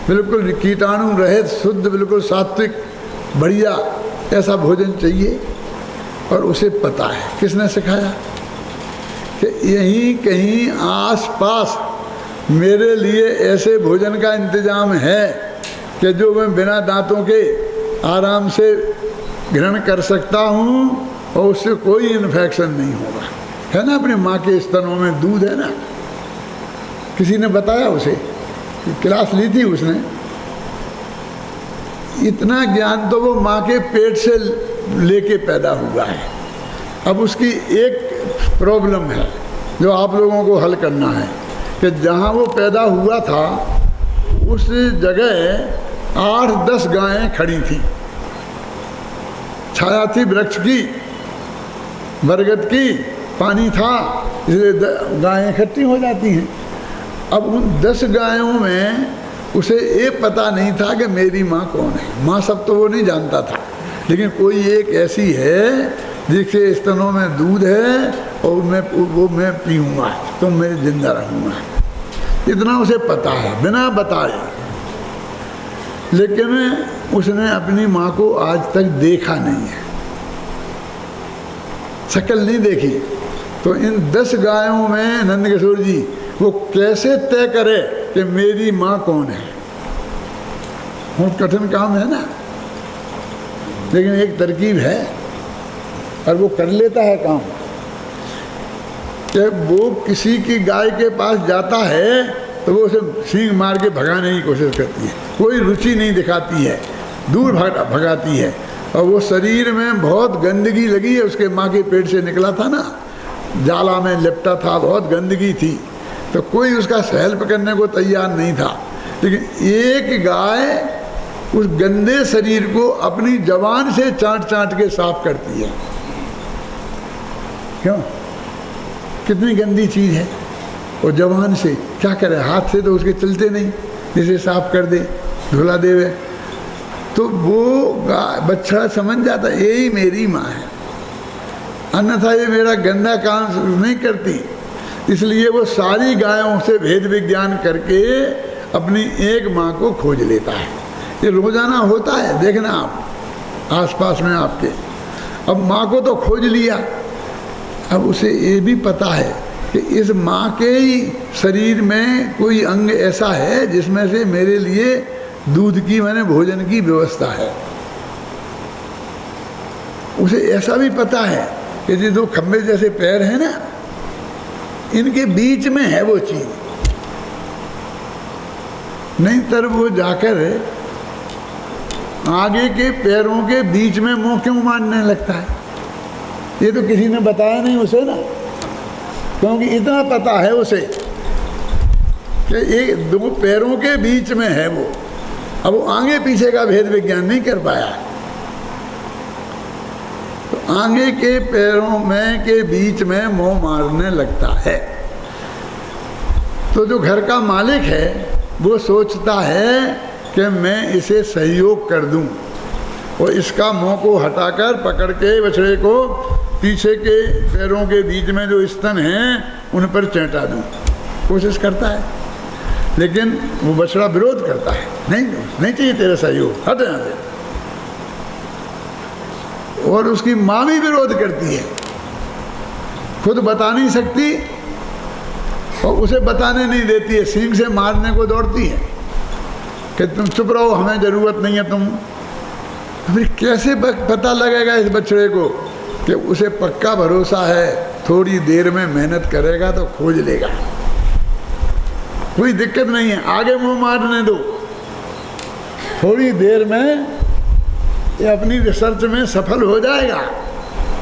बिल्कुल कीटाणु रहित शुद्ध, बिल्कुल सात्विक बढ़िया ऐसा भोजन चाहिए। और उसे पता है, किसने सिखाया? कि यहीं कहीं आस पास मेरे लिए ऐसे भोजन का इंतजाम है कि जो मैं बिना दांतों के आराम से ग्रहण कर सकता हूँ और उससे कोई इन्फेक्शन नहीं होगा। है ना, अपनी माँ के स्तनों में दूध है ना, किसी ने बताया उसे, क्लास ली थी उसने। इतना ज्ञान तो वो माँ के पेट से लेके पैदा हुआ है। अब उसकी एक प्रॉब्लम है जो आप लोगों को हल करना है कि जहाँ वो पैदा हुआ था उस जगह 8-10 गायें खड़ी थी, छाया थी वृक्ष की, बरगद की, पानी था, इसलिए गायें इकट्ठी हो जाती हैं। अब उन 10 गायों में उसे ये पता नहीं था कि मेरी माँ कौन है। माँ सब तो वो नहीं जानता था, लेकिन कोई एक ऐसी है जिसके स्तनों में दूध है और मैं पीऊँगा तो मैं जिंदा रहूँगा, इतना उसे पता है बिना बताए। लेकिन उसने अपनी माँ को आज तक देखा नहीं है, शक्ल नहीं देखी। तो इन 10 गायों में नंदकिशोर जी वो कैसे तय करे कि मेरी माँ कौन है? बहुत कठिन काम है ना, लेकिन एक तरकीब है और वो कर लेता है काम। कि वो किसी की गाय के पास जाता है तो वो उसे सींग मार के भगाने की कोशिश करती है, कोई रुचि नहीं दिखाती है, दूर भगाती है। और वो शरीर में बहुत गंदगी लगी है, उसके माँ के पेट से निकला था ना, जाला में लिपटा था, बहुत गंदगी थी, तो कोई उसका हेल्प करने को तैयार नहीं था। लेकिन एक गाय उस गंदे शरीर को अपनी जबान से चाट चाट के साफ करती है। क्यों? कितनी गंदी चीज़ है, और जबान से क्या करे? हाथ से तो उसके चलते नहीं, जिसे साफ कर दे, धुला देवे। तो वो बच्चा समझ जाता यही मेरी माँ है, अन्यथा ये मेरा गंदा काम नहीं करती। इसलिए वो सारी गायों से भेद विज्ञान करके अपनी एक माँ को खोज लेता है। ये रोजाना होता है, देखना आप आसपास में आपके। अब माँ को तो खोज लिया, अब उसे ये भी पता है कि इस माँ के ही शरीर में कोई अंग ऐसा है जिसमें से मेरे लिए दूध की, मैंने भोजन की व्यवस्था है। उसे ऐसा भी पता है कि ये 2 खंबे जैसे पैर हैं ना, इनके बीच में है वो चीज, नहीं तर वो जाकर आगे के पैरों के बीच में मुंह क्यों मारने लगता है? ये तो किसी ने बताया नहीं उसे ना, क्योंकि इतना पता है उसे कि ये 2 पैरों के बीच में है वो। अब वो आगे पीछे का भेद विज्ञान नहीं कर पाया, तो आगे के पैरों में के बीच में मुंह मारने लगता है। तो जो घर का मालिक है वो सोचता है कि मैं इसे सहयोग कर दूं और इसका मुंह को हटाकर पकड़ के बछड़े को पीछे के पैरों के बीच में जो स्तन हैं उन पर चेंटा दूं, कोशिश करता है। लेकिन वो बछड़ा विरोध करता है, नहीं चाहिए तेरा सहयोग, हट यहाँ से। और उसकी माँ भी विरोध करती है, खुद बता नहीं सकती और उसे बताने नहीं देती है, सींग से मारने को दौड़ती है कि तुम चुप रहो, हमें ज़रूरत नहीं है तुम। फिर कैसे पता लगेगा इस बछड़े को कि उसे पक्का भरोसा है थोड़ी देर में मेहनत करेगा तो खोज लेगा, कोई दिक्कत नहीं है, आगे मुंह मारने दो। थोड़ी देर में ये अपनी रिसर्च में सफल हो जाएगा,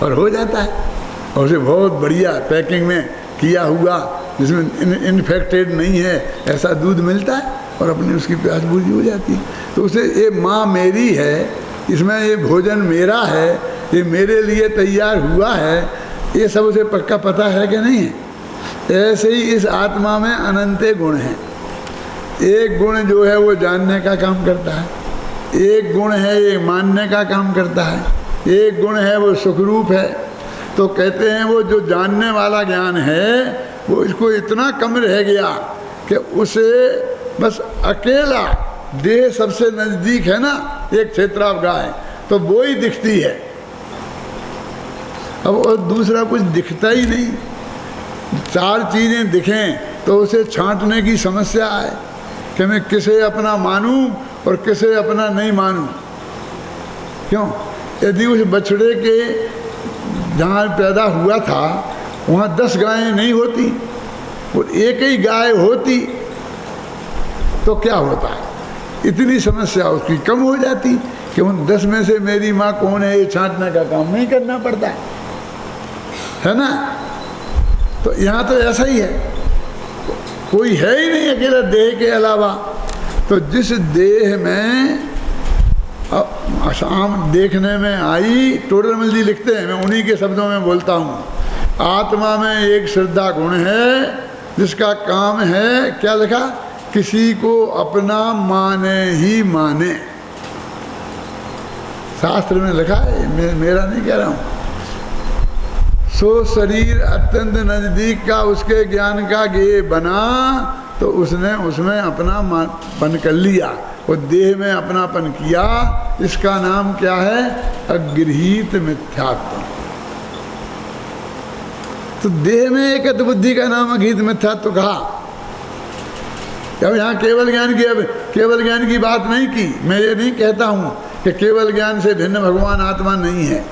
और हो जाता है। और उसे बहुत बढ़िया पैकिंग में किया हुआ, जिसमें इन्फेक्टेड नहीं है, ऐसा दूध मिलता है, और अपनी उसकी प्यास बुझी हो जाती है। तो उसे ये माँ मेरी है, इसमें ये भोजन मेरा है, ये मेरे लिए तैयार हुआ है, ये सब उसे पक्का पता है कि नहीं है। ऐसे ही इस आत्मा में अनंत गुण हैं। एक गुण जो है वो जानने का काम करता है, एक गुण है ये मानने का काम करता है, एक गुण है वो सुखरूप है। तो कहते हैं वो जो जानने वाला ज्ञान है वो इसको इतना कम रह गया कि उसे बस अकेला देह सबसे नज़दीक है ना, एक क्षेत्रावगाह, तो वो ही दिखती है। अब और दूसरा कुछ दिखता ही नहीं। चार चीज़ें दिखें तो उसे छांटने की समस्या है कि मैं किसे अपना मानूं और किसे अपना नहीं मानूं। क्यों? यदि उस बछड़े के जहाँ पैदा हुआ था वहाँ 10 गायें नहीं होती और एक ही गाय होती तो क्या होता? इतनी समस्या उसकी कम हो जाती कि उन 10 में से मेरी माँ कौन है ये छांटने का काम नहीं करना पड़ता है ना। तो यहाँ तो ऐसा ही है, कोई है ही नहीं अकेला देह के अलावा। तो जिस देह में शाम देखने में आई, टोडरमल जी लिखते हैं, मैं उन्हीं के शब्दों में बोलता हूँ, आत्मा में एक श्रद्धा गुण है जिसका काम है, क्या लिखा, किसी को अपना माने ही माने। शास्त्र में लिखा है, मेरा नहीं कह रहा हूँ। सो शरीर अत्यंत नज़दीक का उसके ज्ञान का गेय बना तो उसने उसमें अपनापन कर लिया, वो देह में अपनापन किया। इसका नाम क्या है? अगृहीत मिथ्यात्व। तो देह में एकत्व बुद्धि का नाम अगृहीत मिथ्यात्व कहा। अब यहाँ केवल ज्ञान की, अब केवल ज्ञान की बात नहीं की। मैं ये नहीं कहता हूँ कि केवल ज्ञान से भिन्न भगवान आत्मा नहीं है,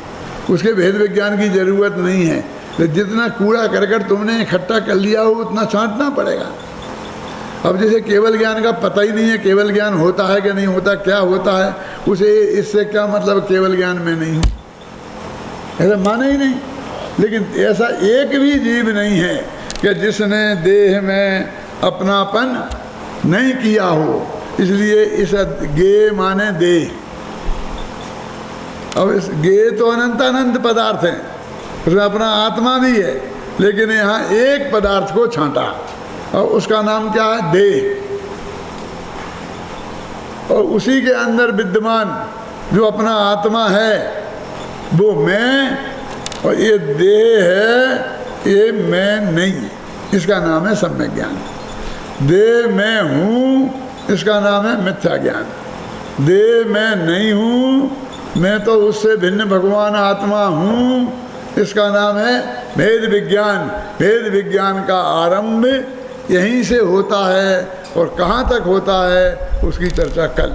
उसके भेद विज्ञान की जरूरत नहीं है। तो जितना कूड़ा करकट तुमने इकट्ठा कर लिया हो उतना छांटना पड़ेगा। अब जैसे केवल ज्ञान का पता ही नहीं है, केवल ज्ञान होता है कि नहीं होता, क्या होता है, उसे इससे क्या मतलब केवल ज्ञान में नहीं हूँ, ऐसा माने ही नहीं। लेकिन ऐसा एक भी जीव नहीं है कि जिसने देह में अपनापन नहीं किया हो। इसलिए इस गे माने देह। अब इस गे तो अनंत अनंत पदार्थ हैं, उसमें अपना आत्मा भी है, लेकिन यहाँ एक पदार्थ को छांटा और उसका नाम क्या है? देह। और उसी के अंदर विद्यमान जो अपना आत्मा है वो मैं, और ये देह है, ये मैं नहीं, इसका नाम है सम्यक ज्ञान। देह मैं हूँ, इसका नाम है मिथ्या ज्ञान। देह मैं नहीं हूँ, मैं तो उससे भिन्न भगवान आत्मा हूँ, इसका नाम है भेद विज्ञान। भेद विज्ञान का आरंभ यहीं से होता है, और कहाँ तक होता है उसकी चर्चा कल।